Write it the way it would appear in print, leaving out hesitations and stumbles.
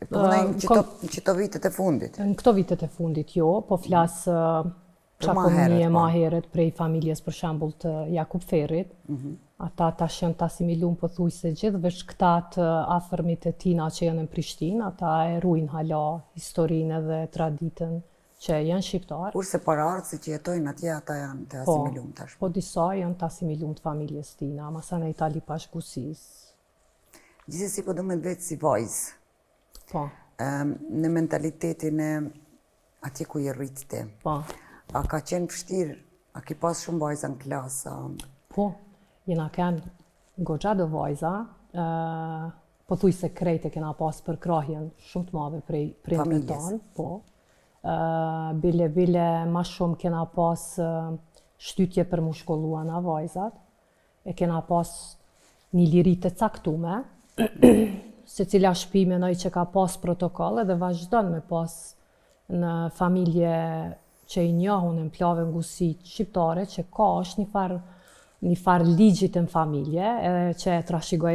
E punojnë në qëto vitet e fundit? Në këto vitet e fundit jo, po flasë qakonie ma heret prej familjes për shembull të Jakub Ferrit. Ata tash janë të asimilum pothuajse gjithë, veç këta të afërmit e tina që janë në Prishtinë, ata e ruajnë hala historinë dhe traditën që janë shqiptarë. Kurse paraardhësit që jetojnë atje, ata janë të asimilum tash. Po disa janë të asimilum të familjes tina, masana Itali pashkusis. Gjithsesi po do me vetë si vajzë. Po. Në mentalitetin e atje ku je rritë. Po. A ka qenë vështirë? A ki pas shumë vajza në klasë? Po, jena kenë goxha do vajza, pothuajse krejt e kena pas për krahjen shumë të madhe prej prindërve tonë, po. Bile ma shumë kena pas shtytje për mu shkollua na vajzat, e kena pas një liri të caktume, se cila shtëpi menoj që ka pas protokolle dhe vazhdon me pas në familje që i njohun në plave ngusi shqiptare, që ka është një farë ligjit në familje, edhe që e trashëgoj